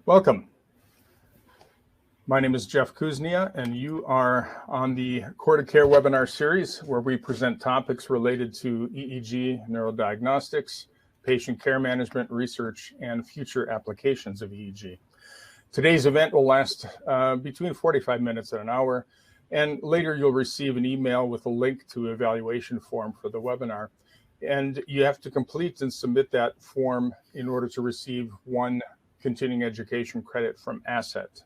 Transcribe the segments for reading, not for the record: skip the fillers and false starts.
Welcome. My name is Jeff Kuznia, and you are on the Cortical webinar series where we present topics related to EEG, neurodiagnostics, patient care management, research, and future applications of EEG. Today's event will last between 45 minutes and an hour, and later you'll receive an email with a link to an evaluation form for the webinar. And you have to complete and submit that form in order to receive one continuing education credit from Asset.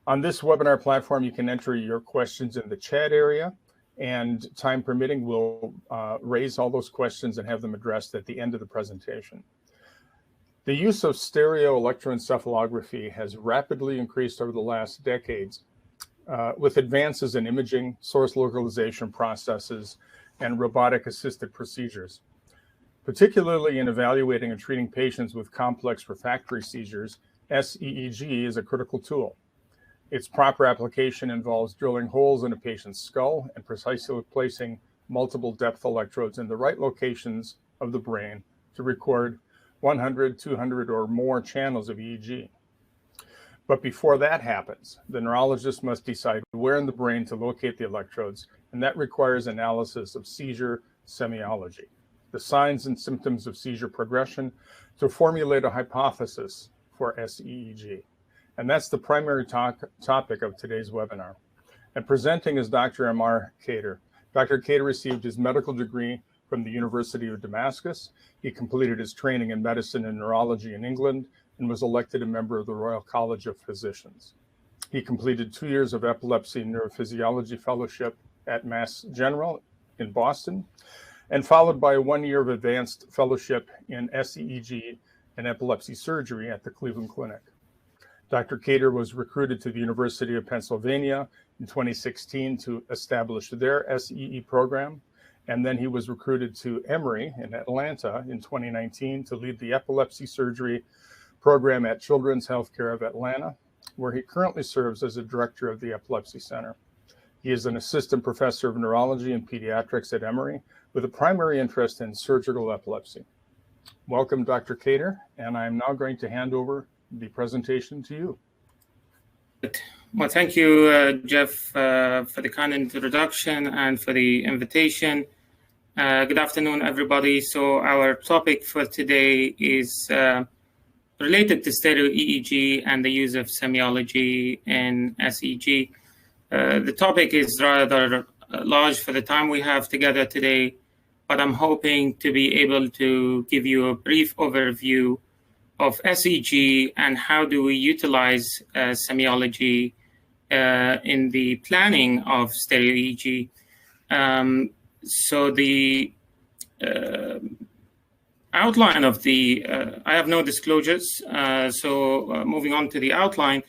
On this webinar platform, you can enter your questions in the chat area, and time permitting, we'll raise all those questions and have them addressed at the end of the presentation. The use of stereo-electroencephalography has rapidly increased over the last decades with advances in imaging, source localization processes, and robotic-assisted procedures. Particularly in evaluating and treating patients with complex refractory seizures, SEEG is a critical tool. Its proper application involves drilling holes in a patient's skull and precisely placing multiple depth electrodes in the right locations of the brain to record 100, 200, or more channels of EEG. But before that happens, the neurologist must decide where in the brain to locate the electrodes, and that requires analysis of seizure semiology, the signs and symptoms of seizure progression, to formulate a hypothesis for SEEG. And that's the primary topic of today's webinar. And presenting is Dr. Ammar Kheder. Dr. Kheder received his medical degree from the University of Damascus. He completed his training in medicine and neurology in England and was elected a member of the Royal College of Physicians. He completed 2 years of epilepsy and neurophysiology fellowship at Mass General in Boston, and followed by 1 year of advanced fellowship in SEEG and epilepsy surgery at the Cleveland Clinic. Dr. Kheder was recruited to the University of Pennsylvania in 2016 to establish their SEE program, and then he was recruited to Emory in Atlanta in 2019 to lead the epilepsy surgery program at Children's Healthcare of Atlanta, where he currently serves as a director of the Epilepsy Center. He is an assistant professor of neurology and pediatrics at Emory with a primary interest in surgical epilepsy. Welcome, Dr. Kheder, and I'm now going to hand over the presentation to you. Well, thank you, Jeff, for the kind introduction and for the invitation. Good afternoon, everybody. So our topic for today is related to stereo EEG and the use of semiology in SEEG. The topic is rather large for the time we have together today, but I'm hoping to be able to give you a brief overview of SEEG and how do we utilize semiology in the planning of stereo EEG. So the outline of the, I have no disclosures, so moving on to the outline,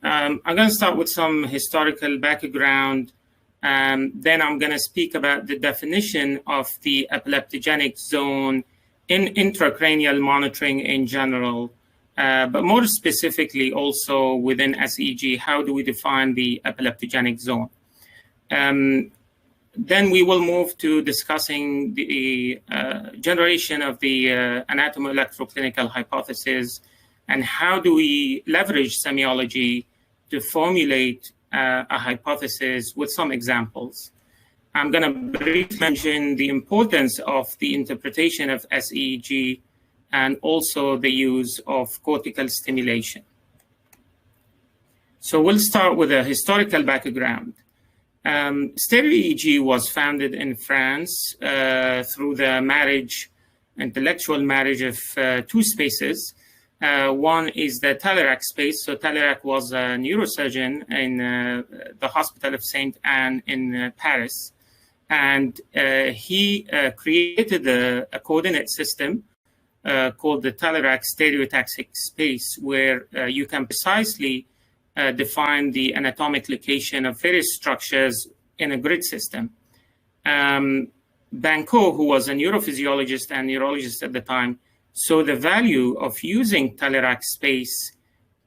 I'm going to start with some historical background, then I'm going to speak about the definition of the epileptogenic zone in intracranial monitoring in general, but more specifically also within SEEG, how do we define the epileptogenic zone? Then we will move to discussing the generation of the anatomo-electroclinical hypothesis and how do we leverage semiology to formulate a hypothesis with some examples. I'm going to briefly mention the importance of the interpretation of SEEG and also the use of cortical stimulation. So we'll start with a historical background. Stereo EEG was founded in France through the intellectual marriage of two spaces. One is the Talleyrand space. So Talleyrand was a neurosurgeon in the Hospital of Sainte Anne in Paris. And he created a coordinate system called the Talleyrand stereotactic space, where you can precisely define the anatomic location of various structures in a grid system. Banco, who was a neurophysiologist and neurologist at the time, saw the value of using Talleyrand space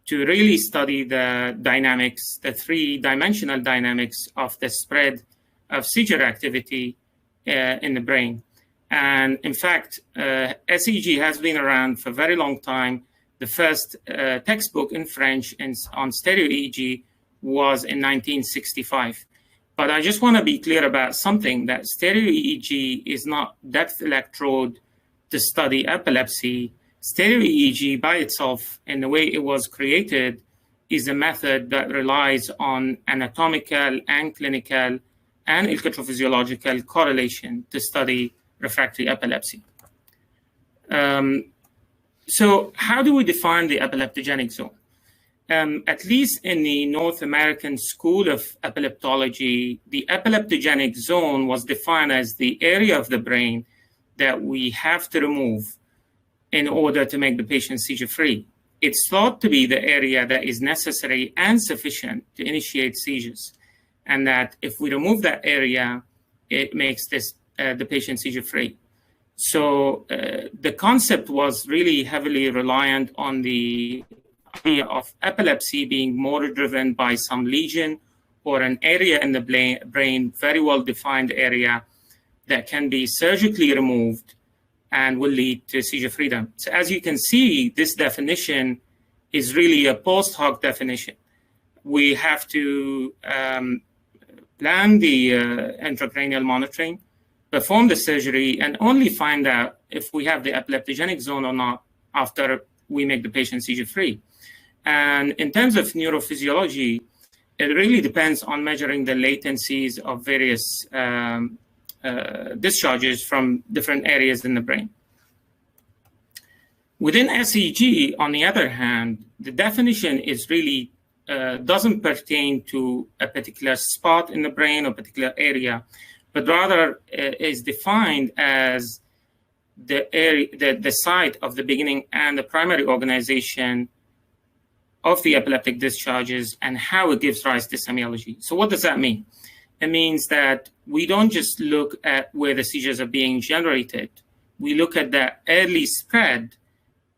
to really study the dynamics, the three-dimensional dynamics of the spread of seizure activity in the brain. And in fact, SEEG has been around for a very long time. the first textbook in French on stereo EEG was in 1965. But I just want to be clear about something, that stereo EEG is not depth electrode to study epilepsy. Stereo EEG by itself, in the way it was created, is a method that relies on anatomical and clinical and electrophysiological correlation to study refractory epilepsy. So how do we define the epileptogenic zone? At least in the North American School of Epileptology, the epileptogenic zone was defined as the area of the brain that we have to remove in order to make the patient seizure-free. It's thought to be the area that is necessary and sufficient to initiate seizures, and that if we remove that area, it makes the patient seizure-free. So the concept was really heavily reliant on the idea of epilepsy being more driven by some lesion or an area in the brain, very well-defined area that can be surgically removed and will lead to seizure freedom. So as you can see, this definition is really a post hoc definition. We have to plan the intracranial monitoring, perform the surgery, and only find out if we have the epileptogenic zone or not after we make the patient seizure-free. And in terms of neurophysiology, it really depends on measuring the latencies of various discharges from different areas in the brain. Within SEEG, on the other hand, the definition is really doesn't pertain to a particular spot in the brain or particular area, but rather is defined as the area, the site of the beginning and the primary organization of the epileptic discharges and how it gives rise to semiology. So what does that mean? It means that we don't just look at where the seizures are being generated. We look at the early spread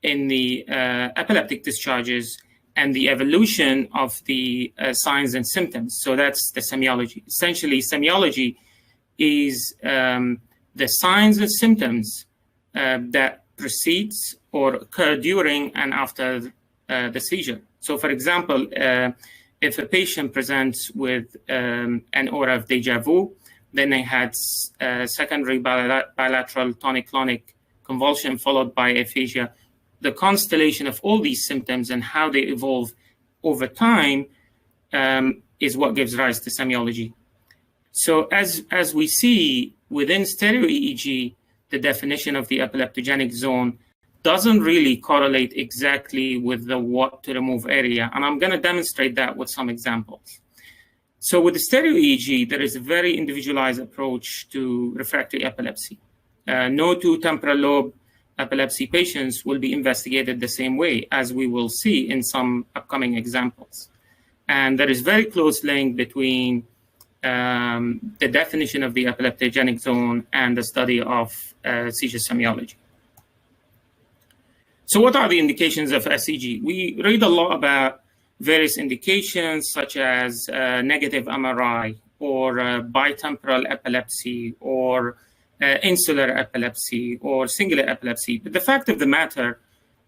in the epileptic discharges and the evolution of the signs and symptoms. So that's the semiology. Essentially, semiology is the signs and symptoms that precedes or occur during and after the seizure. So for example, if a patient presents with an aura of deja vu, then they had secondary bilateral tonic-clonic convulsion followed by aphasia, the constellation of all these symptoms and how they evolve over time is what gives rise to semiology. So as we see within stereo EEG, the definition of the epileptogenic zone doesn't really correlate exactly with the what to remove area. And I'm going to demonstrate that with some examples. So with the stereo EEG, there is a very individualized approach to refractory epilepsy. No two temporal lobe epilepsy patients will be investigated the same way, as we will see in some upcoming examples. And there is very close link between the definition of the epileptogenic zone and the study of seizure semiology. So what are the indications of SEEG? We read a lot about various indications such as negative MRI or bitemporal epilepsy or insular epilepsy or singular epilepsy. But the fact of the matter,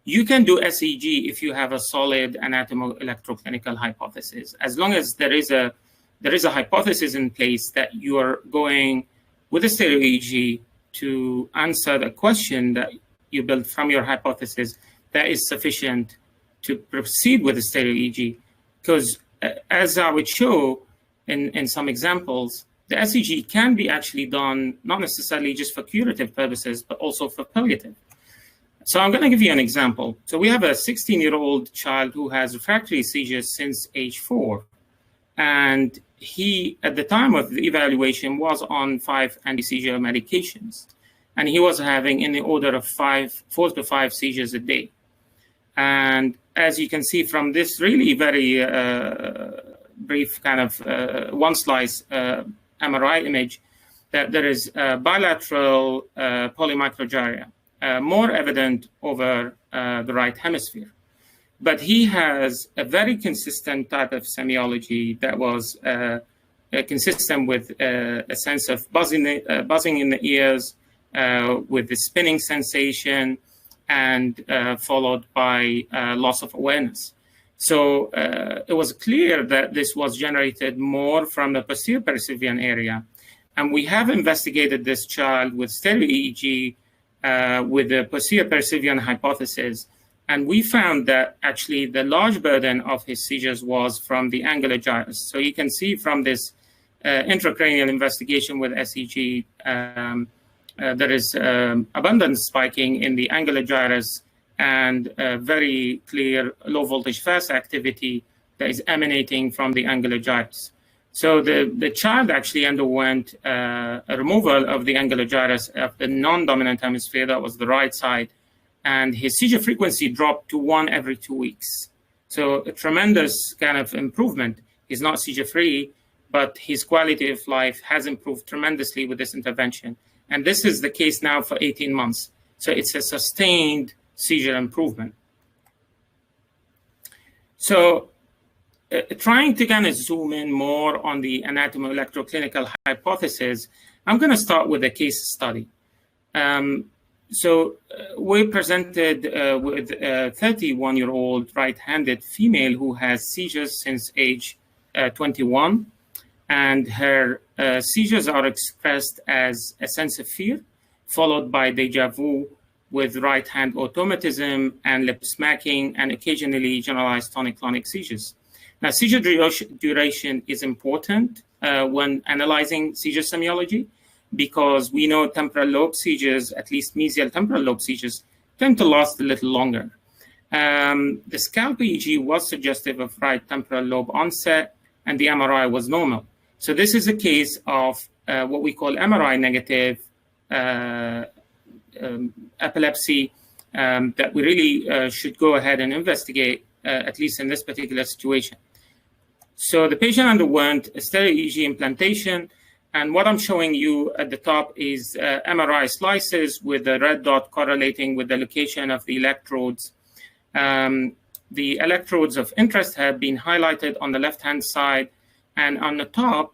you can do SEEG if you have a solid anatomo-electroclinical hypothesis. As long as there is a hypothesis in place that you are going with a stereo EEG to answer the question that you build from your hypothesis, that is sufficient to proceed with the stereo EEG. Because as I would show in some examples, the SEEG can be actually done not necessarily just for curative purposes, but also for palliative. So I'm going to give you an example. So we have a 16-year-old child who has refractory seizures since age 4. And he, at the time of the evaluation, was on 5 anti-seizure medications. And he was having in the order of 4 to 5 seizures a day. And as you can see from this really very brief kind of one slice MRI image, that there is bilateral polymicrogyria, more evident over the right hemisphere. But he has a very consistent type of semiology that was consistent with a sense of buzzing in the ears, with the spinning sensation, and followed by loss of awareness. So it was clear that this was generated more from the posterior percipient area. And we have investigated this child with stereo EEG with the posterior percipient hypothesis. And we found that actually the large burden of his seizures was from the angular gyrus. So you can see from this intracranial investigation with SEEG, there is abundant spiking in the angular gyrus and very clear low voltage fast activity that is emanating from the angular gyrus. So the child actually underwent a removal of the angular gyrus of the non-dominant hemisphere, that was the right side, and his seizure frequency dropped to 1 every 2 weeks. So a tremendous kind of improvement. He's not seizure-free, but his quality of life has improved tremendously with this intervention. And this is the case now for 18 months. So it's a sustained seizure improvement. So trying to kind of zoom in more on the anatomo-electroclinical hypothesis, I'm going to start with a case study. We presented with a 31-year-old right-handed female who has seizures since age 21. And her seizures are expressed as a sense of fear, followed by deja vu with right hand automatism and lip smacking, and occasionally generalized tonic-clonic seizures. Now, seizure duration is important when analyzing seizure semiology, because we know temporal lobe seizures, at least mesial temporal lobe seizures, tend to last a little longer. The scalp EEG was suggestive of right temporal lobe onset, and the MRI was normal. So this is a case of what we call MRI negative epilepsy that we really should go ahead and investigate, at least in this particular situation. So the patient underwent a stereo EEG implantation, and what I'm showing you at the top is MRI slices with the red dot correlating with the location of the electrodes. The electrodes of interest have been highlighted on the left-hand side, and on the top,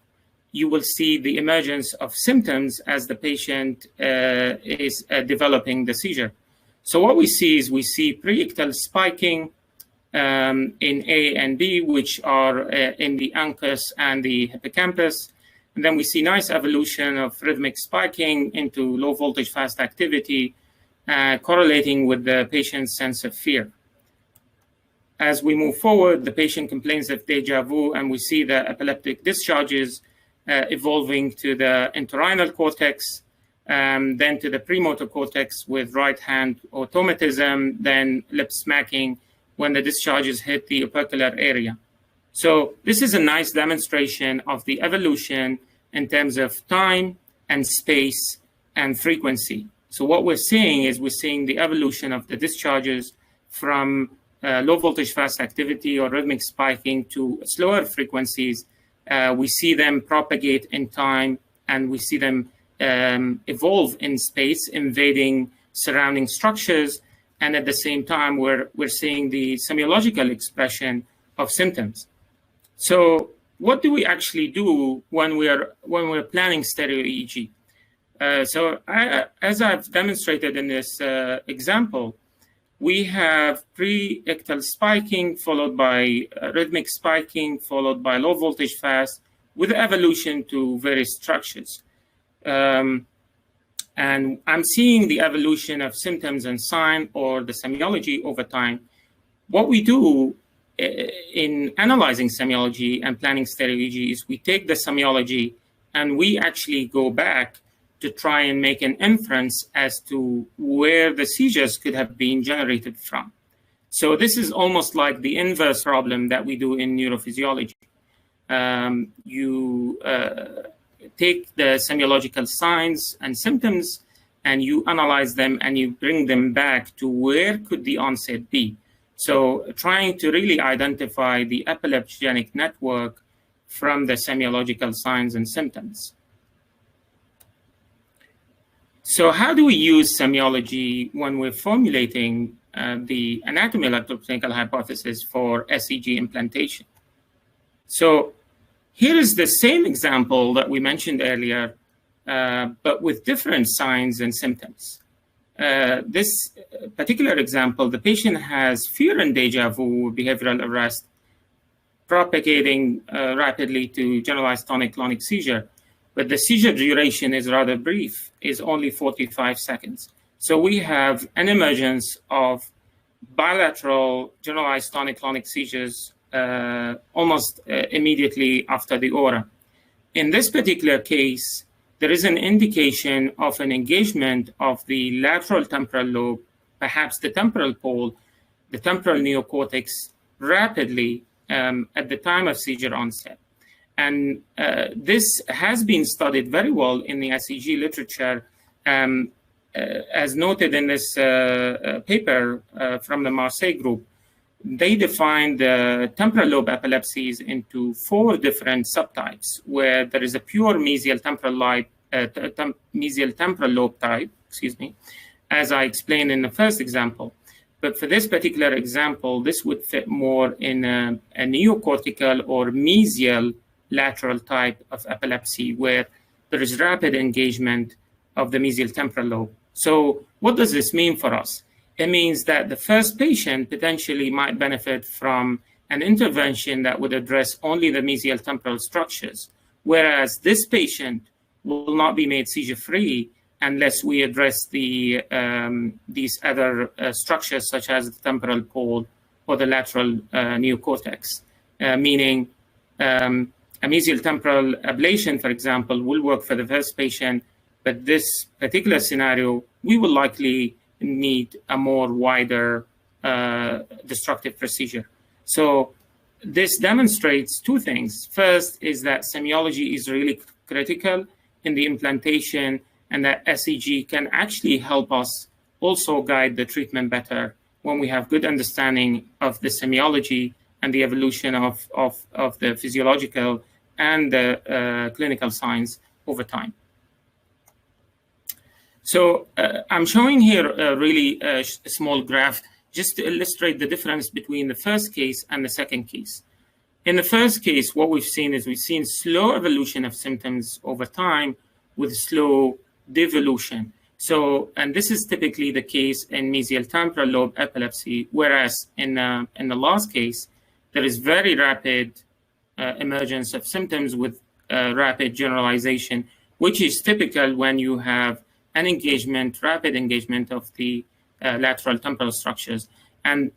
you will see the emergence of symptoms as the patient is developing the seizure. So what we see is we see pre-ictal spiking in A and B, which are in the uncus and the hippocampus. And then we see nice evolution of rhythmic spiking into low voltage fast activity, correlating with the patient's sense of fear. As we move forward, the patient complains of deja vu, and we see the epileptic discharges evolving to the entorhinal cortex, then to the premotor cortex with right hand automatism, then lip smacking when the discharges hit the opercular area. So this is a nice demonstration of the evolution in terms of time and space and frequency. So what we're seeing is we're seeing the evolution of the discharges from low voltage fast activity or rhythmic spiking to slower frequencies. We see them propagate in time, and we see them evolve in space, invading surrounding structures. And at the same time, we're seeing the semiological expression of symptoms. So what do we actually do when we're planning stereo EEG? As I've demonstrated in this example, we have pre-ictal spiking followed by rhythmic spiking followed by low voltage fast with evolution to various structures. And I'm seeing the evolution of symptoms and sign, or the semiology, over time. What we do in analyzing semiology and planning stereo EEG is we take the semiology and we actually go back to try and make an inference as to where the seizures could have been generated from. So this is almost like the inverse problem that we do in neurophysiology. You take the semiological signs and symptoms and you analyze them and you bring them back to where could the onset be. So trying to really identify the epileptogenic network from the semiological signs and symptoms. So how do we use semiology when we're formulating the anatomy electroclinical hypothesis for SEEG implantation? So here is the same example that we mentioned earlier, but with different signs and symptoms. This particular example, the patient has fear and deja vu behavioral arrest propagating rapidly to generalized tonic-clonic seizure, but the seizure duration is rather brief, is only 45 seconds. So we have an emergence of bilateral generalized tonic-clonic seizures almost immediately after the aura. In this particular case, there is an indication of an engagement of the lateral temporal lobe, perhaps the temporal pole, the temporal neocortex, rapidly at the time of seizure onset. And this has been studied very well in the SEEG literature, as noted in this paper from the Marseille group. They defined the temporal lobe epilepsies into 4 different subtypes, where there is a pure mesial temporal lobe type, as I explained in the first example. But for this particular example, this would fit more in a neocortical or mesial lateral type of epilepsy, where there is rapid engagement of the mesial temporal lobe. So what does this mean for us? It means that the first patient potentially might benefit from an intervention that would address only the mesial temporal structures, whereas this patient will not be made seizure-free unless we address these other structures, such as the temporal pole or the lateral neocortex, meaning a mesial temporal ablation, for example, will work for the first patient, but this particular scenario, we will likely need a more wider destructive procedure. So this demonstrates 2 things. First is that semiology is really critical in the implantation, and that SEEG can actually help us also guide the treatment better when we have good understanding of the semiology and the evolution of the physiological and the clinical signs over time. So I'm showing here a really small graph just to illustrate the difference between the first case and the second case. In the first case, what we've seen slow evolution of symptoms over time with slow devolution. So, and this is typically the case in mesial temporal lobe epilepsy, whereas in the last case, there is very rapid emergence of symptoms with rapid generalization, which is typical when you have an engagement, rapid engagement of the lateral temporal structures. And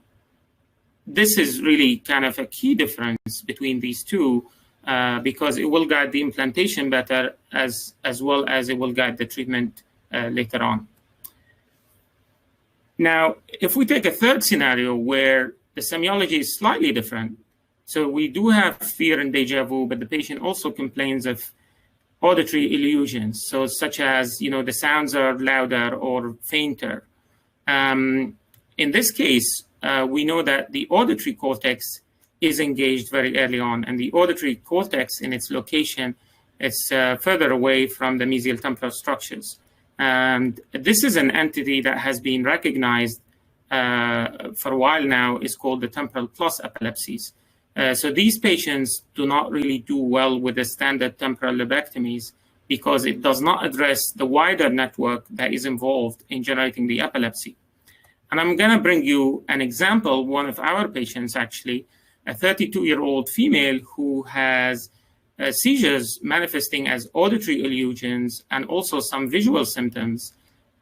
this is really kind of a key difference between these 2, because it will guide the implantation better as well as it will guide the treatment later on. Now, if we take a third scenario where the semiology is slightly different, so we do have fear and deja vu, but the patient also complains of auditory illusions, so such as, the sounds are louder or fainter. In this case, we know that the auditory cortex is engaged very early on, and the auditory cortex in its location is further away from the mesial temporal structures. And this is an entity that has been recognized for a while now, is called the temporal plus epilepsies. So these patients do not really do well with the standard temporal lobectomies because it does not address the wider network that is involved in generating the epilepsy. And I'm going to bring you an example, one of our patients actually, a 32-year-old female who has seizures manifesting as auditory illusions and also some visual symptoms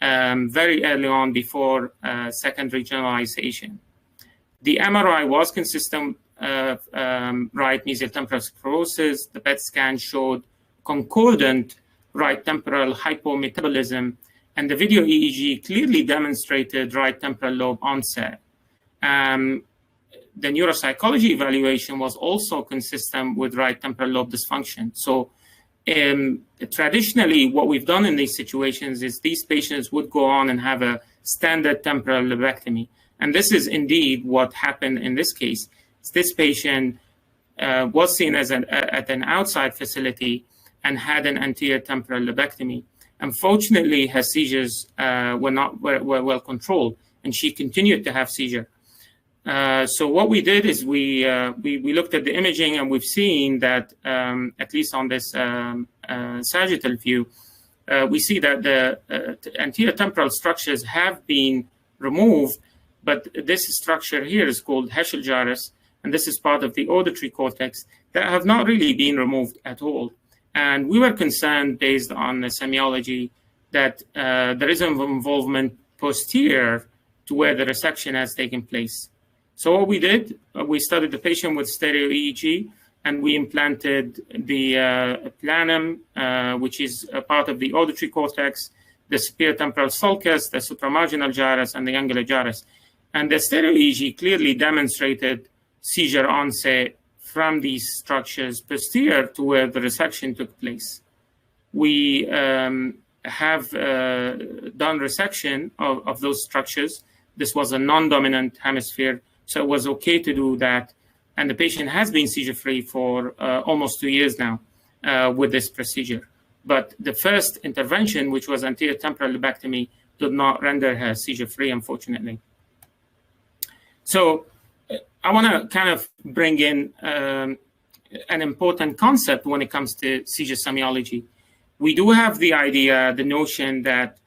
very early on before secondary generalization. The MRI was consistent right mesial temporal sclerosis. The PET scan showed concordant right temporal hypometabolism, and the video EEG clearly demonstrated right temporal lobe onset. The neuropsychology evaluation was also consistent with right temporal lobe dysfunction. So traditionally, what we've done in these situations is these patients would go on and have a standard temporal lobectomy. And this is indeed what happened in this case. This patient was seen as at an outside facility and had an anterior temporal lobectomy. Unfortunately, her seizures were not well controlled, and she continued to have seizure. So what we did is we looked at the imaging, and we've seen that at least on this sagittal view, we see that the anterior temporal structures have been removed, but this structure here is called Heschel gyrus, and this is part of the auditory cortex that have not really been removed at all. And we were concerned, based on the semiology, that there is an involvement posterior to where the resection has taken place. So what we did, we studied the patient with stereo EEG, and we implanted the planum, which is a part of the auditory cortex, the superior temporal sulcus, the supramarginal gyrus, and the angular gyrus. And the stereo EEG clearly demonstrated seizure onset from these structures posterior to where the resection took place. We have done resection of those structures. This was a non-dominant hemisphere, so it was okay to do that. And the patient has been seizure-free for almost 2 years now with this procedure. But the first intervention, which was anterior temporal lobectomy, did not render her seizure-free, unfortunately. So I want to kind of bring in an important concept when it comes to seizure semiology. We do have the idea, the notion that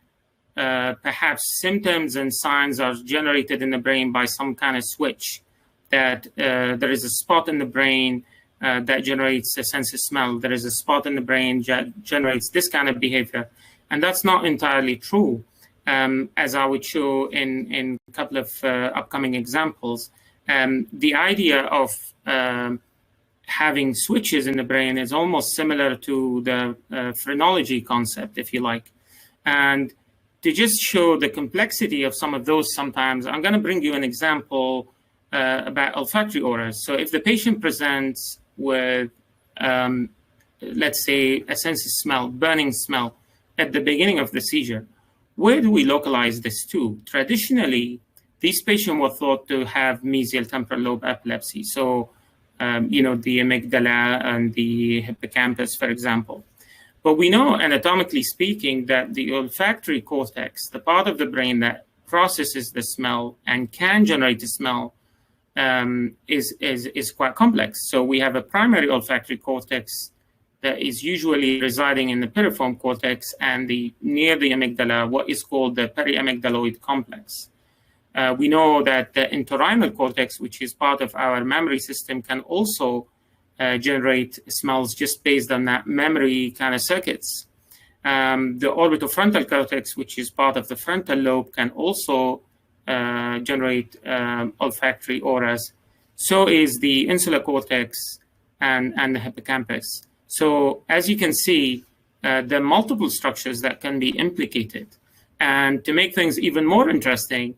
perhaps symptoms and signs are generated in the brain by some kind of switch, that there is a spot in the brain that generates a sense of smell. There is a spot in the brain that generates this kind of behavior. And that's not entirely true, as I would show in a couple of upcoming examples. The idea of having switches in the brain is almost similar to the phrenology concept, if you like. And to just show the complexity of some of those sometimes, I'm going to bring you an example about olfactory auras. So if the patient presents with, let's say, a sense of smell, burning smell, at the beginning of the seizure, where do we localize this to? Traditionally, these patients were thought to have mesial temporal lobe epilepsy. So, the amygdala and the hippocampus, for example. But we know, anatomically speaking, that the olfactory cortex, the part of the brain that processes the smell and can generate the smell, is quite complex. So we have a primary olfactory cortex that is usually residing in the piriform cortex and near the amygdala, what is called the periamygdaloid complex. We know that the entorhinal cortex, which is part of our memory system, can also generate smells just based on that memory kind of circuits. The orbitofrontal cortex, which is part of the frontal lobe, can also generate olfactory auras. So is the insular cortex and the hippocampus. So as you can see, there are multiple structures that can be implicated. And to make things even more interesting,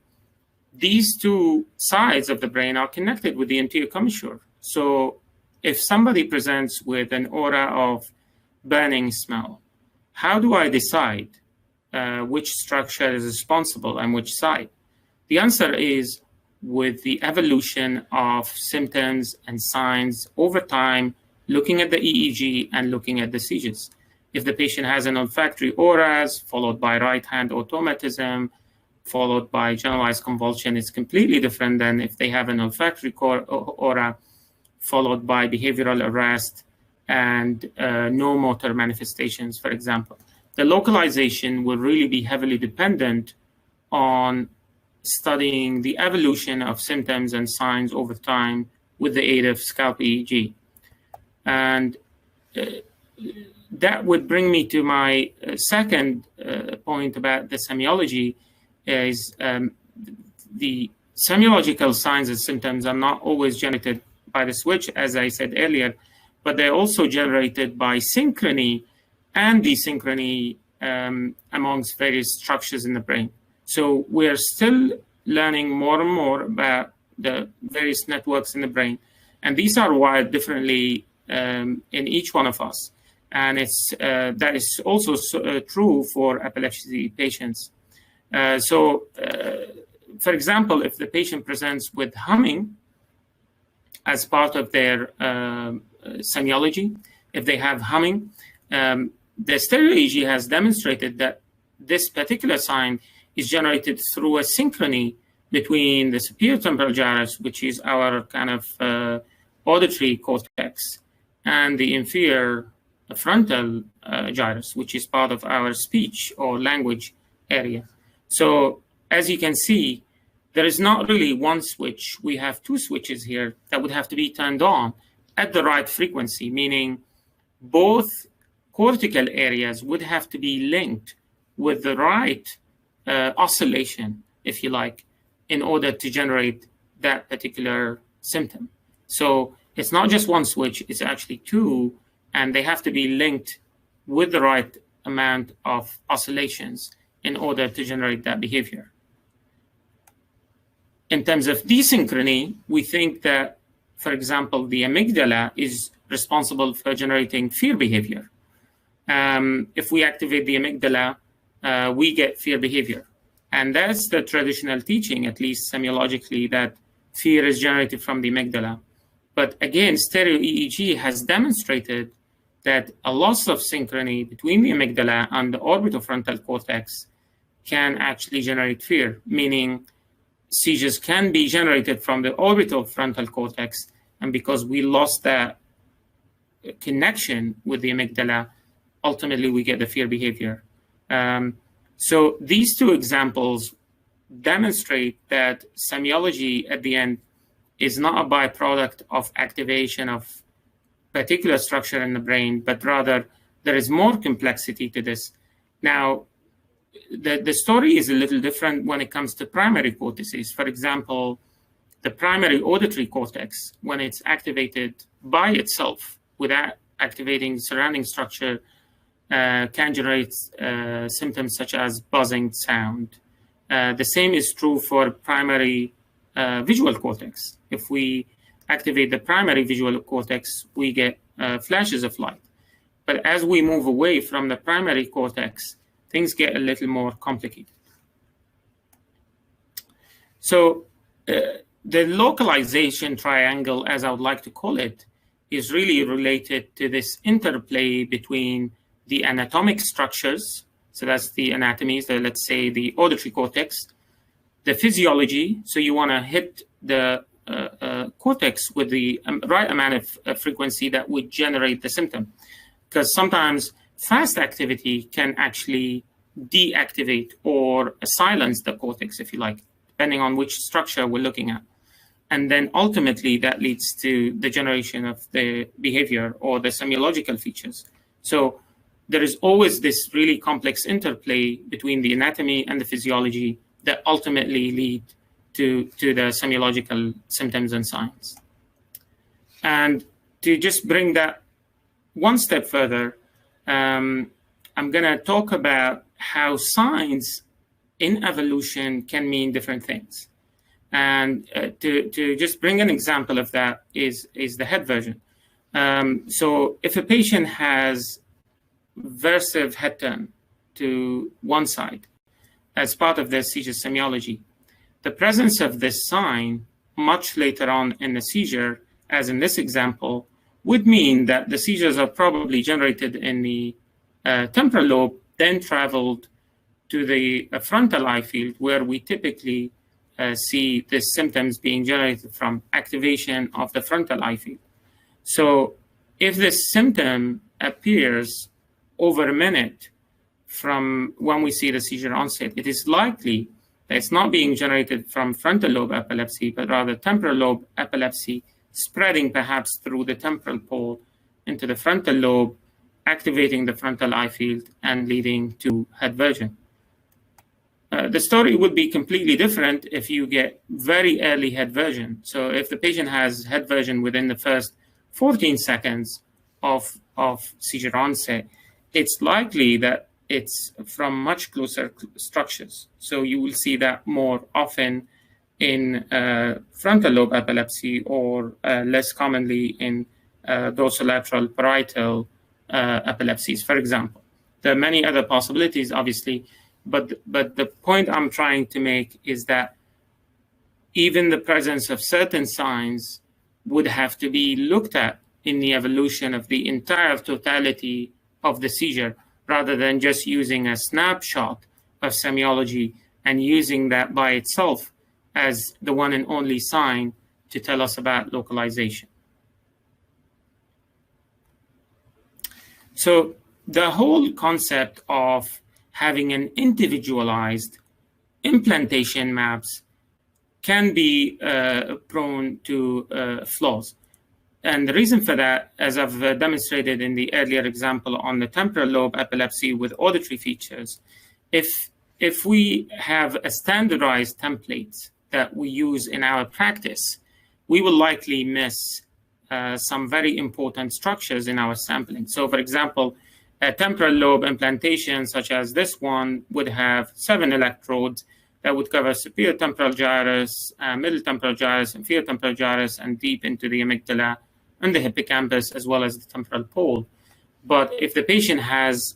these two sides of the brain are connected with the anterior commissure. So if somebody presents with an aura of burning smell, how do I decide which structure is responsible and which side? The answer is with the evolution of symptoms and signs over time, looking at the EEG and looking at the seizures. If the patient has an olfactory auras, followed by right hand automatism, followed by generalized convulsion, it's completely different than if they have an olfactory aura, followed by behavioral arrest and no motor manifestations, for example. The localization will really be heavily dependent on studying the evolution of symptoms and signs over time with the aid of scalp EEG. And that would bring me to my second point about the semiology is the semiological signs and symptoms are not always generated by the switch, as I said earlier, but they're also generated by synchrony and desynchrony amongst various structures in the brain. So we're still learning more and more about the various networks in the brain, and these are wired differently in each one of us. And that is also true for epilepsy patients. For example, if the patient presents with humming as part of their semiology, if they have humming, the stereo EEG has demonstrated that this particular sign is generated through a synchrony between the superior temporal gyrus, which is our kind of auditory cortex, and the inferior frontal gyrus, which is part of our speech or language area. So as you can see, there is not really one switch. We have two switches here that would have to be turned on at the right frequency, meaning both cortical areas would have to be linked with the right oscillation, if you like, in order to generate that particular symptom. So it's not just one switch, it's actually two, and they have to be linked with the right amount of oscillations in order to generate that behavior. In terms of desynchrony, we think that, for example, the amygdala is responsible for generating fear behavior. If we activate the amygdala, we get fear behavior. And that's the traditional teaching, at least semiologically, that fear is generated from the amygdala. But again, stereo EEG has demonstrated that a loss of synchrony between the amygdala and the orbitofrontal cortex can actually generate fear, meaning seizures can be generated from the orbitofrontal cortex, and because we lost that connection with the amygdala, ultimately we get the fear behavior. So these two examples demonstrate that semiology at the end is not a byproduct of activation of particular structure in the brain, but rather there is more complexity to this. Now, the story is a little different when it comes to primary cortices. For example, the primary auditory cortex, when it's activated by itself without activating surrounding structure, can generate symptoms such as buzzing sound. The same is true for primary visual cortex. If we activate the primary visual cortex, we get flashes of light. But as we move away from the primary cortex, things get a little more complicated. So the localization triangle, as I would like to call it, is really related to this interplay between the anatomic structures, so that's the anatomy, so let's say the auditory cortex, the physiology, so you want to hit the cortex with the right amount of frequency that would generate the symptom. Because sometimes fast activity can actually deactivate or silence the cortex, if you like, depending on which structure we're looking at. And then ultimately that leads to the generation of the behavior or the semiological features. So there is always this really complex interplay between the anatomy and the physiology that ultimately lead to the semiological symptoms and signs. And to just bring that one step further, I'm going to talk about how signs in evolution can mean different things. And to just bring an example of that is the head version. So if a patient has versive head turn to one side as part of their seizure semiology, the presence of this sign much later on in the seizure, as in this example, would mean that the seizures are probably generated in the temporal lobe, then traveled to the frontal eye field, where we typically see the symptoms being generated from activation of the frontal eye field. So if this symptom appears over a minute from when we see the seizure onset, it is likely that it's not being generated from frontal lobe epilepsy, but rather temporal lobe epilepsy, spreading perhaps through the temporal pole into the frontal lobe, activating the frontal eye field and leading to head version. The story would be completely different if you get very early head version. So if the patient has head version within the first 14 seconds of seizure onset, it's likely that it's from much closer structures. So you will see that more often in frontal lobe epilepsy, or less commonly in dorsolateral parietal epilepsies, for example. There are many other possibilities, obviously, but the point I'm trying to make is that even the presence of certain signs would have to be looked at in the evolution of the entire totality of the seizure, rather than just using a snapshot of semiology and using that by itself as the one and only sign to tell us about localization. So the whole concept of having an individualized implantation maps can be prone to flaws. And the reason for that, as I've demonstrated in the earlier example on the temporal lobe epilepsy with auditory features, if we have a standardized template that we use in our practice, we will likely miss some very important structures in our sampling. So for example, a temporal lobe implantation such as this one would have 7 electrodes that would cover superior temporal gyrus, middle temporal gyrus, inferior temporal gyrus, and deep into the amygdala and the hippocampus, as well as the temporal pole. But if the patient has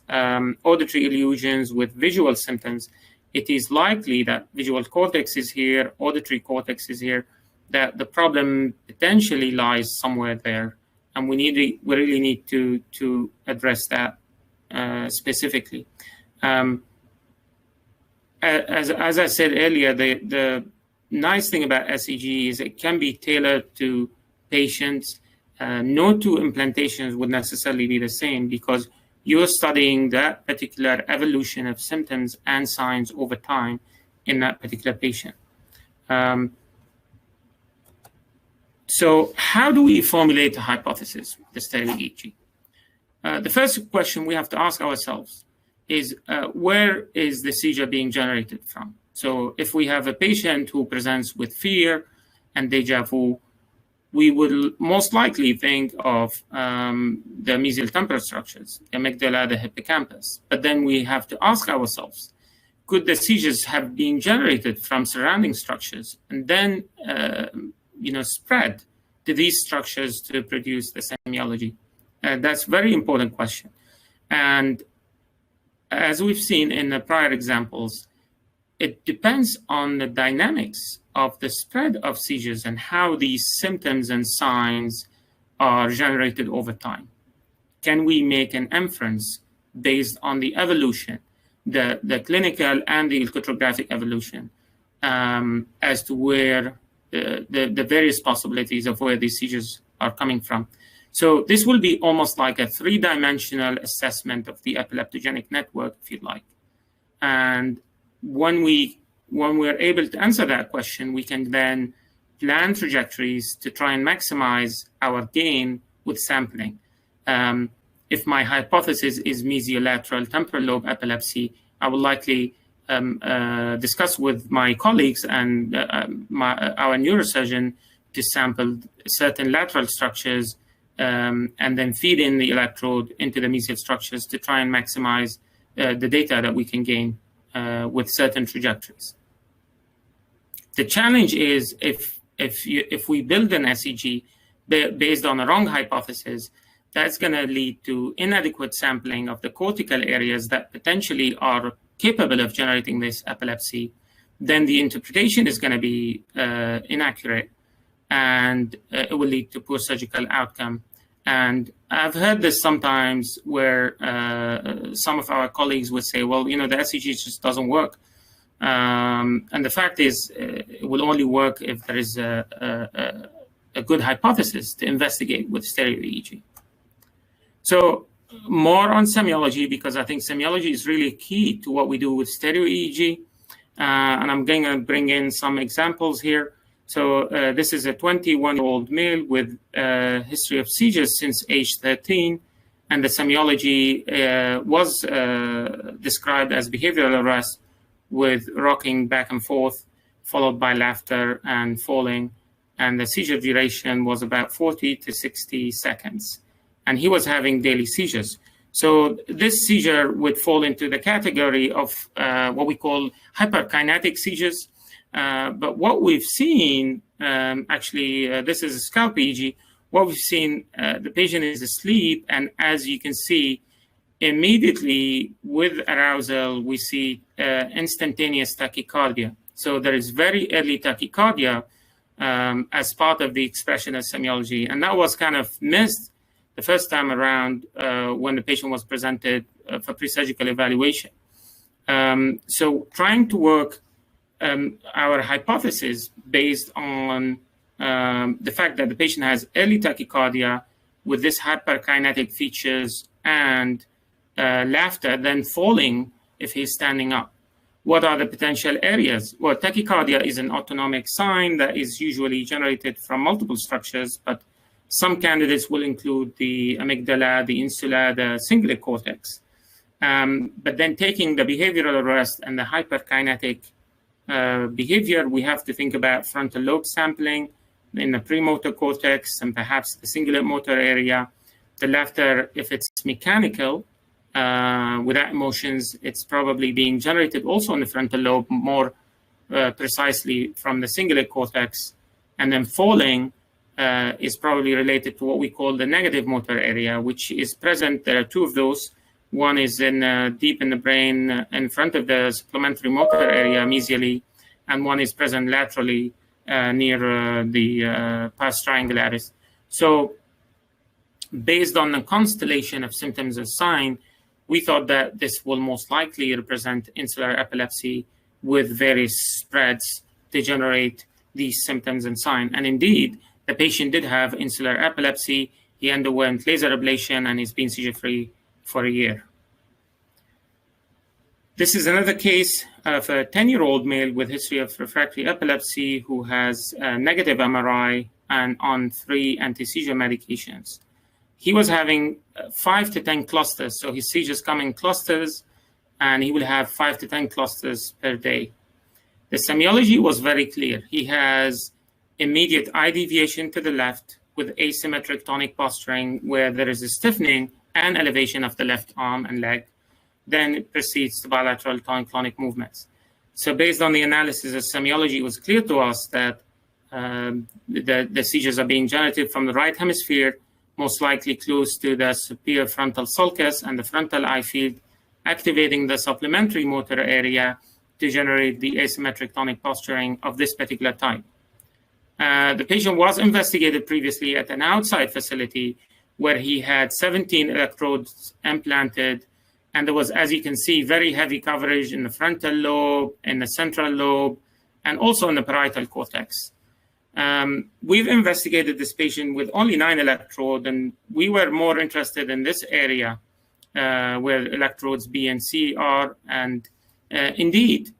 auditory illusions with visual symptoms, it is likely that visual cortex is here, auditory cortex is here, that the problem potentially lies somewhere there. And we really need to address that specifically. As I said earlier, the nice thing about SEEG is it can be tailored to patients. No two implantations would necessarily be the same because you're studying that particular evolution of symptoms and signs over time in that particular patient. So how do we formulate a hypothesis, the stereo-EEG? The first question we have to ask ourselves is where is the seizure being generated from? So if we have a patient who presents with fear and deja vu, we will most likely think of the mesial temporal structures, the amygdala, the hippocampus. But then we have to ask ourselves, could the seizures have been generated from surrounding structures and then spread to these structures to produce the semiology? That's a very important question. And as we've seen in the prior examples, it depends on the dynamics of the spread of seizures and how these symptoms and signs are generated over time. Can we make an inference based on the evolution, the clinical and the electrographic evolution, as to where the various possibilities of where these seizures are coming from? So this will be almost like a three-dimensional assessment of the epileptogenic network, if you like. And when we're able to answer that question, we can then plan trajectories to try and maximize our gain with sampling. If my hypothesis is mesiolateral temporal lobe epilepsy, I will likely discuss with my colleagues and our neurosurgeon to sample certain lateral structures and then feed in the electrode into the mesial structures to try and maximize the data that we can gain with certain trajectories. The challenge is if we build an SEEG based on a wrong hypothesis, that's going to lead to inadequate sampling of the cortical areas that potentially are capable of generating this epilepsy. Then the interpretation is going to be inaccurate, and it will lead to poor surgical outcome. And I've heard this sometimes where some of our colleagues would say, well, the SEEG just doesn't work. And the fact is, it will only work if there is a good hypothesis to investigate with stereo-EEG. So more on semiology, because I think semiology is really key to what we do with stereo-EEG. And I'm going to bring in some examples here. So this is a 21-year-old male with a history of seizures since age 13. And the semiology was described as behavioral arrest with rocking back and forth, followed by laughter and falling. And the seizure duration was about 40 to 60 seconds. And he was having daily seizures. So this seizure would fall into the category of what we call hyperkinetic seizures. But what we've seen, this is a scalp EEG. What we've seen, the patient is asleep, and as you can see, immediately with arousal, we see instantaneous tachycardia. So there is very early tachycardia as part of the expression of semiology. And that was kind of missed the first time around when the patient was presented for pre-surgical evaluation. So trying to work our hypothesis based on the fact that the patient has early tachycardia with this hyperkinetic features and laughter, then falling if he's standing up. What are the potential areas? Well, tachycardia is an autonomic sign that is usually generated from multiple structures, but some candidates will include the amygdala, the insula, the cingulate cortex. But then taking the behavioral arrest and the hyperkinetic behavior, we have to think about frontal lobe sampling in the premotor cortex and perhaps the cingulate motor area. The laughter, if it's mechanical, without emotions, it's probably being generated also in the frontal lobe, more precisely from the cingulate cortex. And then falling is probably related to what we call the negative motor area, which is present. There are two of those. One is deep in the brain in front of the supplementary motor area mesially, and one is present laterally near the pars triangularis. So based on the constellation of symptoms and sign, we thought that this will most likely represent insular epilepsy with various spreads to generate these symptoms and sign. And indeed, the patient did have insular epilepsy. He underwent laser ablation and he's been seizure-free for a year. This is another case of a 10-year-old male with history of refractory epilepsy who has negative MRI and on 3 anti-seizure medications. He was having 5 to 10 clusters, so his seizures come in clusters, and he will have 5 to 10 clusters per day. The semiology was very clear. He has immediate eye deviation to the left with asymmetric tonic posturing where there is a stiffening and elevation of the left arm and leg. Then it proceeds to bilateral tonic-clonic movements. So based on the analysis of semiology, it was clear to us that the seizures are being generated from the right hemisphere, most likely close to the superior frontal sulcus and the frontal eye field, activating the supplementary motor area to generate the asymmetric tonic posturing of this particular type. The patient was investigated previously at an outside facility where he had 17 electrodes implanted, and there was, as you can see, very heavy coverage in the frontal lobe, in the central lobe, and also in the parietal cortex. We've investigated this patient with only 9 electrodes, and we were more interested in this area where electrodes B and C are. And indeed,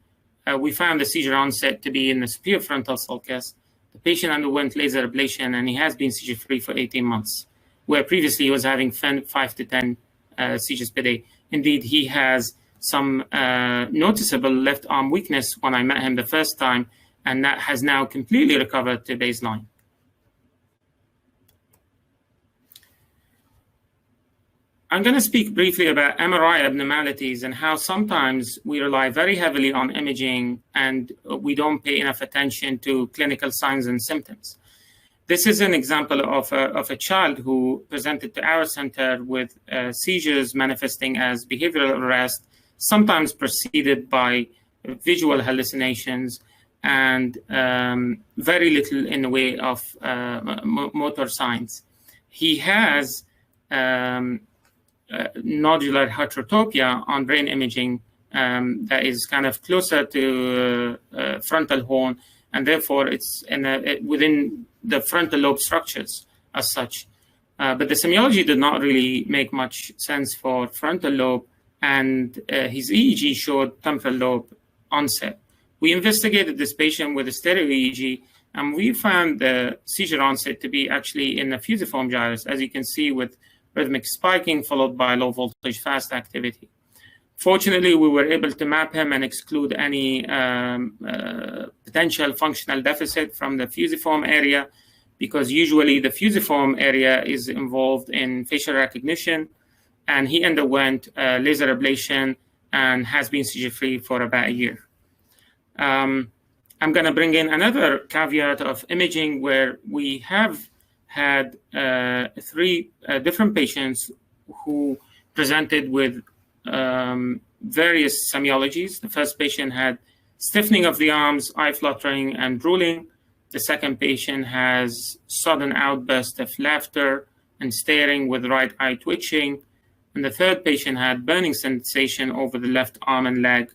we found the seizure onset to be in the superior frontal sulcus. The patient underwent laser ablation, and he has been seizure-free for 18 months, where previously he was having 5 to 10 seizures per day. Indeed, he has some noticeable left arm weakness when I met him the first time, and that has now completely recovered to baseline. I'm going to speak briefly about MRI abnormalities and how sometimes we rely very heavily on imaging and we don't pay enough attention to clinical signs and symptoms. This is an example of a child who presented to our center with seizures manifesting as behavioral arrest, sometimes preceded by visual hallucinations, and very little in the way of motor signs. He has nodular heterotopia on brain imaging that is kind of closer to frontal horn, and therefore it's within the frontal lobe structures as such. But the semiology did not really make much sense for frontal lobe, and his EEG showed temporal lobe onset. We investigated this patient with a stereo EEG, and we found the seizure onset to be actually in the fusiform gyrus, as you can see, with rhythmic spiking followed by low voltage fast activity. Fortunately, we were able to map him and exclude any potential functional deficit from the fusiform area, because usually the fusiform area is involved in facial recognition, and he underwent laser ablation and has been seizure-free for about a year. I'm going to bring in another caveat of imaging where we have had 3 different patients who presented with various semiologies. The first patient had stiffening of the arms, eye fluttering, and drooling. The second patient has sudden outburst of laughter and staring with right eye twitching. And the third patient had burning sensation over the left arm and leg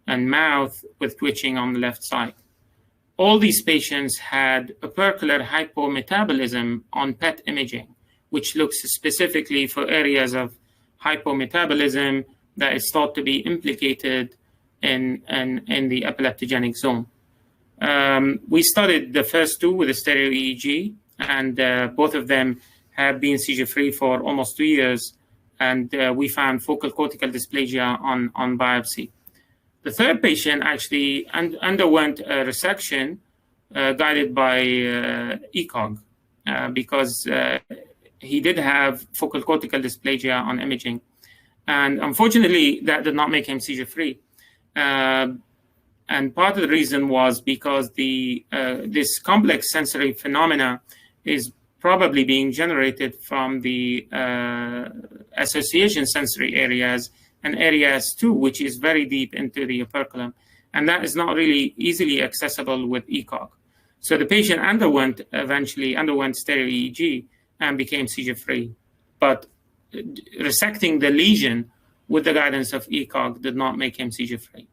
and mouth with twitching on the left side. All these patients had opercular hypometabolism on PET imaging, which looks specifically for areas of hypometabolism that is thought to be implicated in the epileptogenic zone. We studied the first two with the stereo EEG, and both of them have been seizure-free for almost 2 years, and we found focal cortical dysplasia on biopsy. The third patient actually underwent a resection guided by ECOG because he did have focal cortical dysplasia on imaging. And unfortunately, that did not make him seizure-free. And part of the reason was because this complex sensory phenomena is probably being generated from the association sensory areas and areas 2, which is very deep into the operculum. And that is not really easily accessible with ECOG. So the patient eventually underwent stereo EEG and became seizure-free. But resecting the lesion with the guidance of ECOG did not make him seizure-free.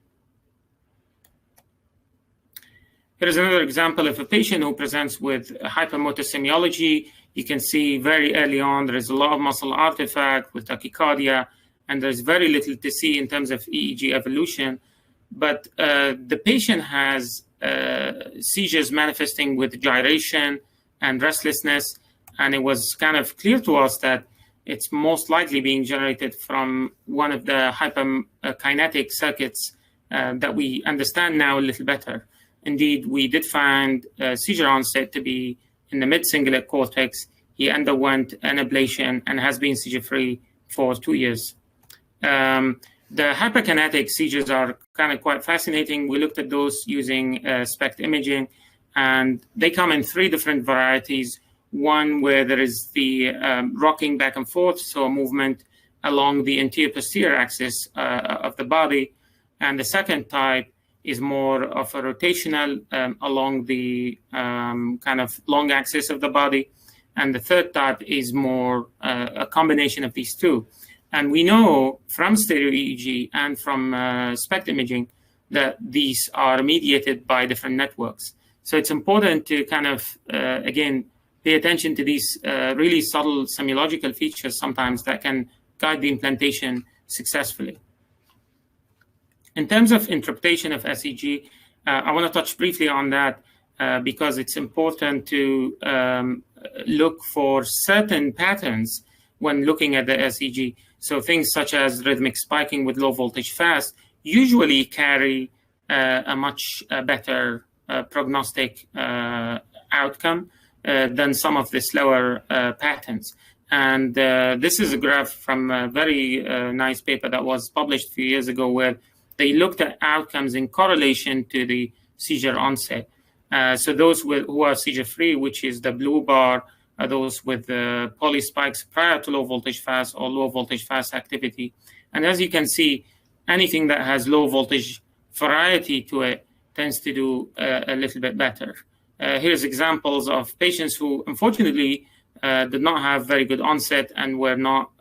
Here's another example of a patient who presents with hypermotor semiology. You can see very early on there is a lot of muscle artifact with tachycardia, and there's very little to see in terms of EEG evolution. But the patient has seizures manifesting with gyration and restlessness, and it was kind of clear to us that it's most likely being generated from one of the hyperkinetic circuits that we understand now a little better. Indeed, we did find seizure onset to be in the mid-cingulate cortex. He underwent an ablation and has been seizure-free for 2 years. The hyperkinetic seizures are kind of quite fascinating. We looked at those using SPECT imaging, and they come in 3 different varieties. One where there is the rocking back and forth, so a movement along the anterior-posterior axis of the body. And the second type is more of a rotational along the kind of long axis of the body. And the third type is more a combination of these two. And we know from stereo EEG and from SPECT imaging that these are mediated by different networks. So it's important to kind of, again, pay attention to these really subtle semiological features sometimes that can guide the implantation successfully. In terms of interpretation of SEG, I want to touch briefly on that because it's important to look for certain patterns when looking at the SEG. So things such as rhythmic spiking with low voltage fast usually carry a much better prognostic outcome than some of the slower patterns. And this is a graph from a very nice paper that was published a few years ago where they looked at outcomes in correlation to the seizure onset. So those who are seizure-free, which is the blue bar, are those with poly spikes prior to low voltage fast or low voltage fast activity. And as you can see, anything that has low voltage variety to it tends to do a little bit better. Here's examples of patients who, unfortunately, did not have very good onset and were not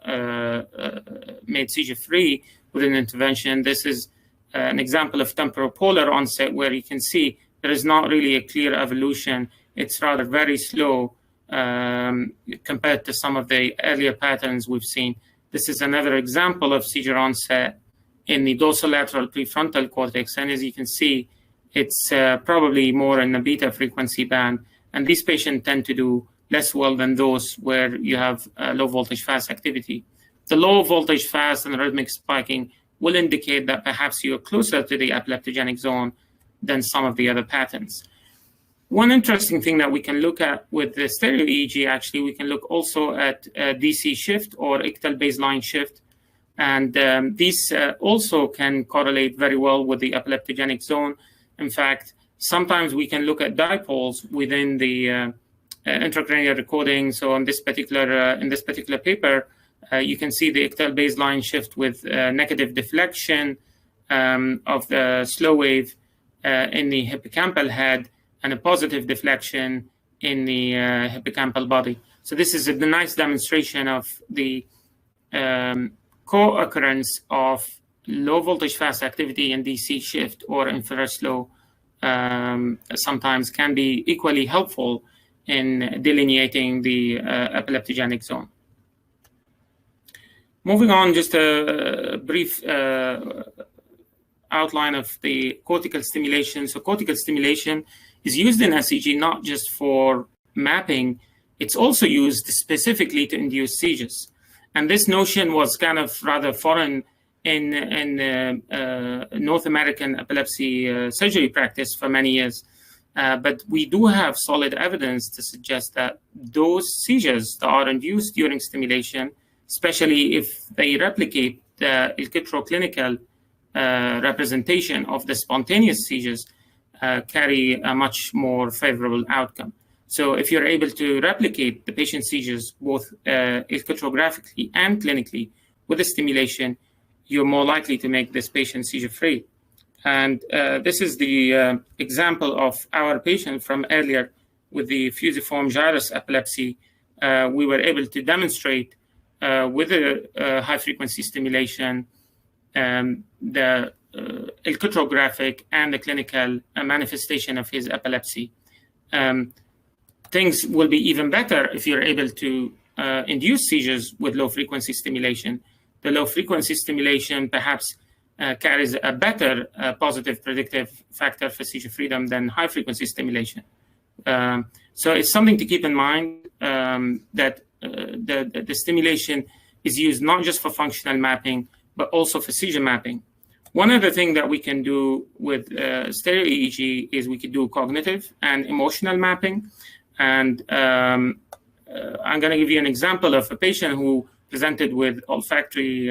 made seizure-free with an intervention. This is an example of temporal polar onset where you can see there is not really a clear evolution. It's rather very slow compared to some of the earlier patterns we've seen. This is another example of seizure onset in the dorsolateral prefrontal cortex. And as you can see, it's probably more in the beta frequency band. And these patients tend to do less well than those where you have low voltage fast activity. The low voltage fast and rhythmic spiking will indicate that perhaps you're closer to the epileptogenic zone than some of the other patterns. One interesting thing that we can look at with the stereo EEG, actually, we can look also at DC shift or ictal baseline shift. And these also can correlate very well with the epileptogenic zone. In fact, sometimes we can look at dipoles within the intracranial recording. So in this particular paper, you can see the ictal baseline shift with negative deflection of the slow wave in the hippocampal head and a positive deflection in the hippocampal body. So this is a nice demonstration of the co-occurrence of low voltage fast activity and DC shift or infrared slow sometimes can be equally helpful in delineating the epileptogenic zone. Moving on, just a brief outline of the cortical stimulation. So cortical stimulation is used in SEEG not just for mapping, it's also used specifically to induce seizures. And this notion was kind of rather foreign in North American epilepsy surgery practice for many years. But we do have solid evidence to suggest that those seizures that are induced during stimulation, especially if they replicate the electroclinical representation of the spontaneous seizures, carry a much more favorable outcome. So if you're able to replicate the patient's seizures both electrographically and clinically with the stimulation, you're more likely to make this patient seizure-free. And this is the example of our patient from earlier with the fusiform gyrus epilepsy. We were able to demonstrate with a high-frequency stimulation the electrographic and the clinical manifestation of his epilepsy. Things will be even better if you're able to induce seizures with low-frequency stimulation. The low-frequency stimulation perhaps carries a better positive predictive factor for seizure freedom than high-frequency stimulation. So it's something to keep in mind that the stimulation is used not just for functional mapping, but also for seizure mapping. One other thing that we can do with stereo EEG is we could do cognitive and emotional mapping. And I'm going to give you an example of a patient who presented with olfactory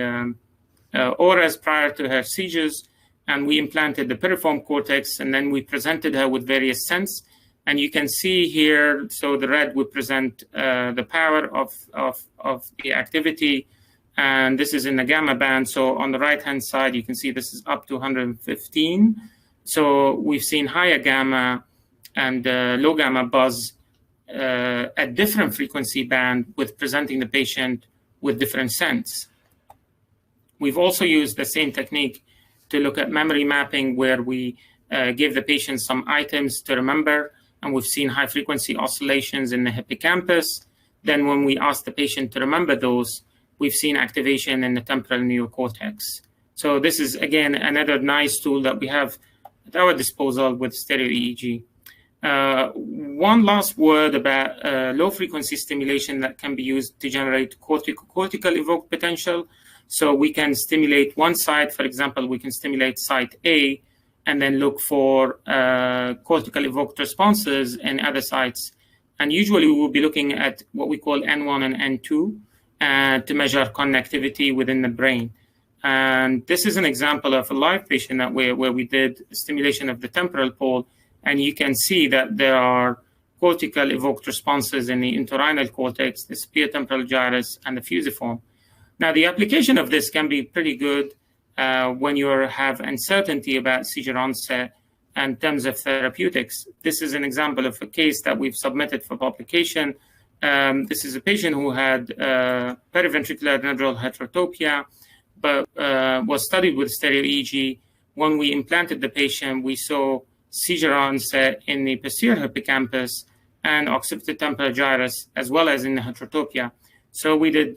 auras prior to her seizures, and we implanted the piriform cortex, and then we presented her with various scents. And you can see here, so the red would present the power of the activity, and this is in the gamma band. So on the right-hand side, you can see this is up to 115. So we've seen higher gamma and low gamma buzz at different frequency band with presenting the patient with different scents. We've also used the same technique to look at memory mapping, where we give the patient some items to remember, and we've seen high frequency oscillations in the hippocampus. Then when we ask the patient to remember those, we've seen activation in the temporal neocortex. So this is, again, another nice tool that we have at our disposal with stereo EEG. One last word about low-frequency stimulation that can be used to generate cortical evoked potential. So we can stimulate one site. For example, we can stimulate site A and then look for cortical evoked responses in other sites. And usually we will be looking at what we call N1 and N2 to measure connectivity within the brain. And this is an example of a live patient that where we did stimulation of the temporal pole. And you can see that there are cortical evoked responses in the entorhinal cortex, the superior-temporal gyrus, and the fusiform. Now, the application of this can be pretty good when you have uncertainty about seizure onset in terms of therapeutics. This is an example of a case that we've submitted for publication. This is a patient who had periventricular nodule heterotopia, but was studied with stereo EEG. When we implanted the patient, we saw seizure onset in the posterior hippocampus and occipital temporal gyrus, as well as in the heterotopia. So we did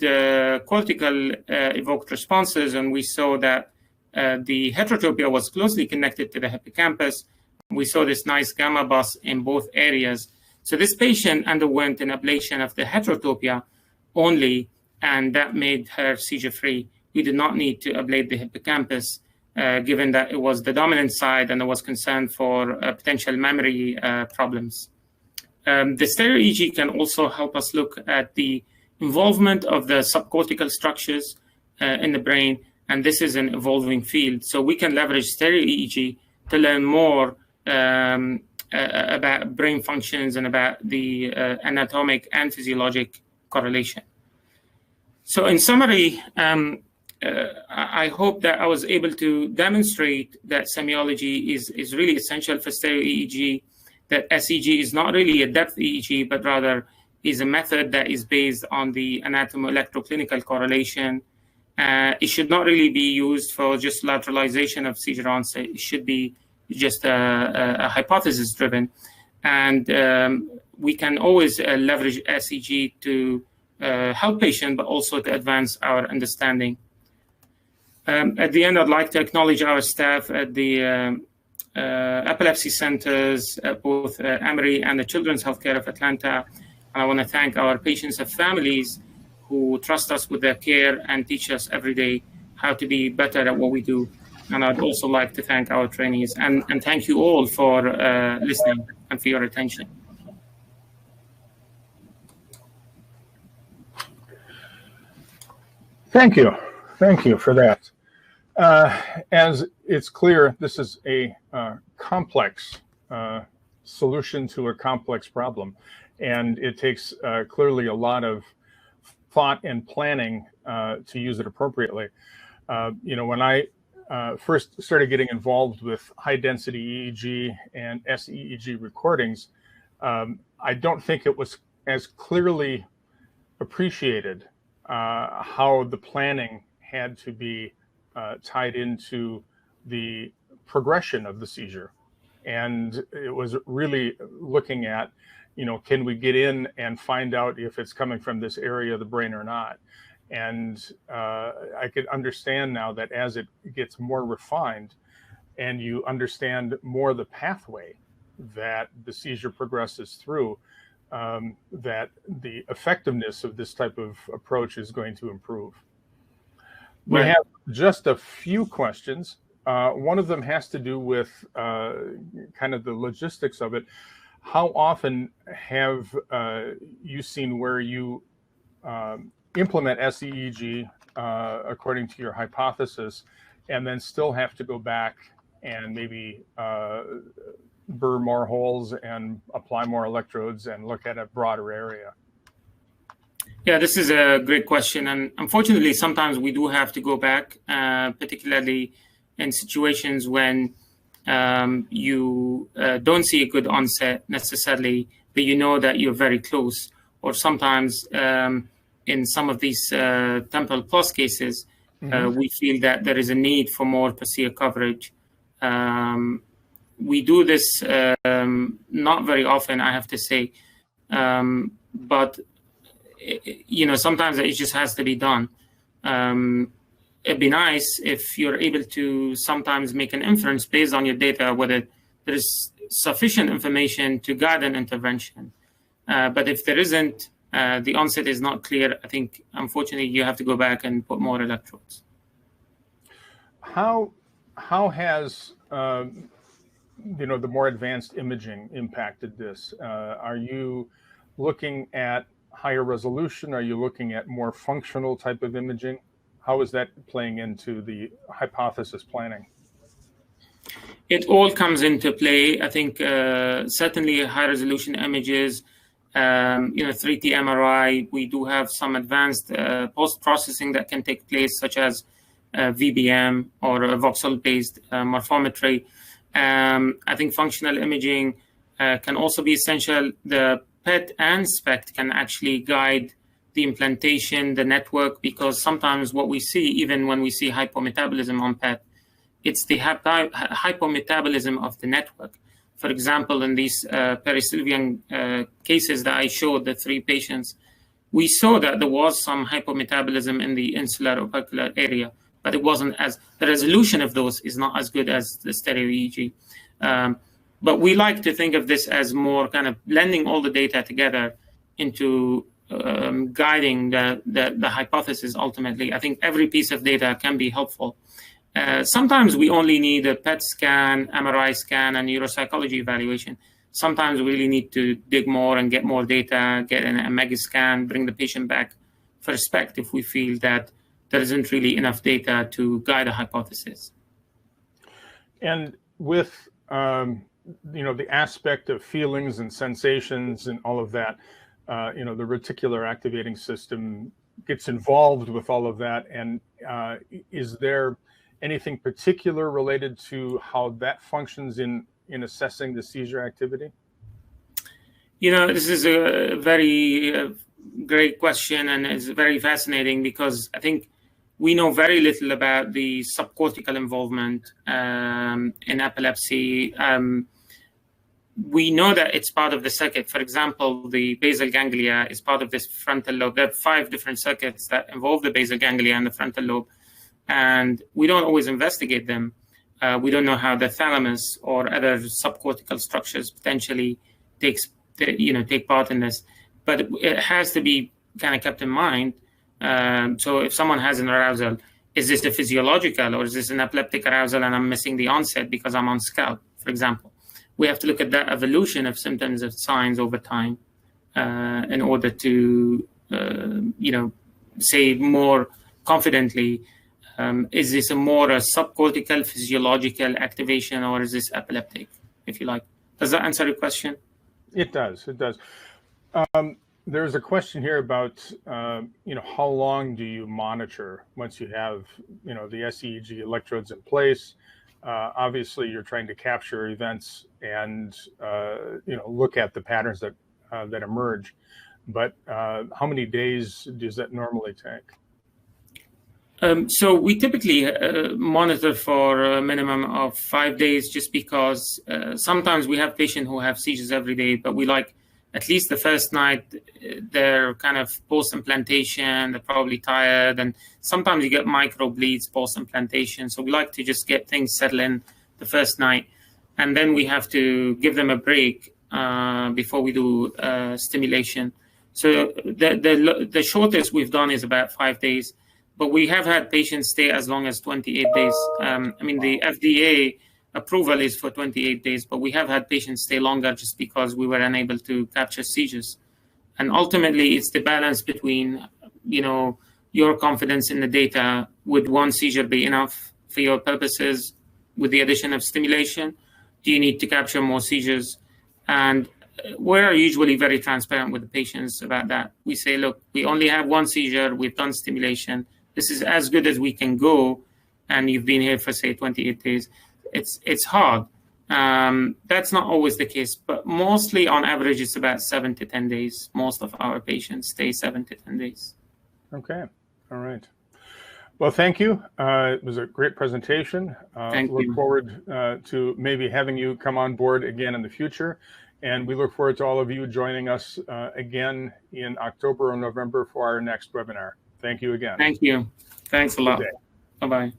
cortical evoked responses, and we saw that the heterotopia was closely connected to the hippocampus. We saw this nice gamma bus in both areas. So this patient underwent an ablation of the heterotopia only, and that made her seizure-free. We did not need to ablate the hippocampus, given that it was the dominant side and there was concern for potential memory problems. The stereo EEG can also help us look at the involvement of the subcortical structures in the brain, and this is an evolving field. So we can leverage stereo EEG to learn more about brain functions and about the anatomic and physiologic correlation. So in summary, I hope that I was able to demonstrate that semiology is really essential for stereo EEG, that SEEG is not really a depth EEG, but rather is a method that is based on the anatomo-electroclinical correlation. It should not really be used for just lateralization of seizure onset. It should be just a hypothesis-driven. And we can always leverage SEEG to help patients, but also to advance our understanding. At the end, I'd like to acknowledge our staff at the epilepsy centers, both Emory and the Children's Healthcare of Atlanta. And I want to thank our patients and families who trust us with their care and teach us every day how to be better at what we do. And I'd also like to thank our trainees and thank you all for listening and for your attention. Thank you. Thank you for that. As it's clear, this is a complex solution to a complex problem. And it takes clearly a lot of thought and planning to use it appropriately. When I first started getting involved with high-density EEG and SEEG recordings, I don't think it was as clearly appreciated how the planning had to be tied into the progression of the seizure. And it was really looking at, can we get in and find out if it's coming from this area of the brain or not? And I could understand now that as it gets more refined and you understand more the pathway that the seizure progresses through, that the effectiveness of this type of approach is going to improve. We have just a few questions. One of them has to do with kind of the logistics of it. How often have you seen where you implement SEEG according to your hypothesis and then still have to go back and maybe burr more holes and apply more electrodes and look at a broader area? Yeah, this is a great question. And unfortunately, sometimes we do have to go back, particularly in situations when you don't see a good onset necessarily, but you know that you're very close. Or sometimes in some of these temporal pulse cases, we feel that there is a need for more posterior coverage. We do this not very often, I have to say, but sometimes it just has to be done. It'd be nice if you're able to sometimes make an inference based on your data, whether there is sufficient information to guide an intervention. But if there isn't, the onset is not clear, I think, unfortunately, you have to go back and put more electrodes. How has the more advanced imaging impacted this? Are you looking at higher resolution? Are you looking at more functional type of imaging? How is that playing into the hypothesis planning? It all comes into play. I think certainly high resolution images, 3D MRI. We do have some advanced post-processing that can take place, such as VBM or voxel-based morphometry. I think functional imaging can also be essential. The PET and SPECT can actually guide the implantation, the network, because sometimes what we see, even when we see hypometabolism on PET, it's the hypometabolism of the network. For example, in these perisylvian cases that I showed, the 3 patients, we saw that there was some hypometabolism in the insular opercular area, but it wasn't the resolution of those is not as good as the stereo EEG. But we like to think of this as more kind of blending all the data together into guiding the hypothesis ultimately. I think every piece of data can be helpful. Sometimes we only need a PET scan, MRI scan, and neuropsychology evaluation. Sometimes we really need to dig more and get more data, get a mega scan, bring the patient back for SPECT if we feel that there isn't really enough data to guide a hypothesis. And with the aspect of feelings and sensations and all of that, the reticular activating system gets involved with all of that. And is there anything particular related to how that functions in assessing the seizure activity? This is a very great question, and it's very fascinating because I think we know very little about the subcortical involvement in epilepsy. we know that it's part of the circuit. For example, the basal ganglia is part of this frontal lobe. There are 5 different circuits that involve the basal ganglia and the frontal lobe, and we don't always investigate them. We don't know how the thalamus or other subcortical structures potentially take part in this, but it has to be kind of kept in mind. So if someone has an arousal, is this a physiological or is this an epileptic arousal and I'm missing the onset because I'm on scalp, for example? We have to look at the evolution of symptoms of signs over time in order to, say more confidently, is this a subcortical physiological activation or is this epileptic, if you like? Does that answer your question? It does. It does. There's a question here about, how long do you monitor once you have, the SEEG electrodes in place? Obviously, you're trying to capture events and, look at the patterns that emerge. But how many days does that normally take? So we typically monitor for a minimum of 5 days, just because sometimes we have patients who have seizures every day, but we like at least the first night, they're kind of post-implantation, they're probably tired, and sometimes you get micro bleeds post-implantation. So we like to just get things settled in the first night, and then we have to give them a break before we do stimulation. So the shortest we've done is about 5 days, but we have had patients stay as long as 28 days. The FDA approval is for 28 days, but we have had patients stay longer just because we were unable to capture seizures. And ultimately, it's the balance between, your confidence in the data. Would one seizure be enough for your purposes with the addition of stimulation? Do you need to capture more seizures? And we're usually very transparent with the patients about that. We say, look, we only have one seizure. We've done stimulation. This is as good as we can go. And you've been here for, say, 28 days. It's hard. That's not always the case, but mostly on average, it's about 7 to 10 days. Most of our patients stay 7 to 10 days. Okay. All right. Well, thank you. It was a great presentation. Look forward to maybe having you come on board again in the future. And we look forward to all of you joining us again in October or November for our next webinar. Thank you again. Thank you. Thanks a lot. Bye-bye.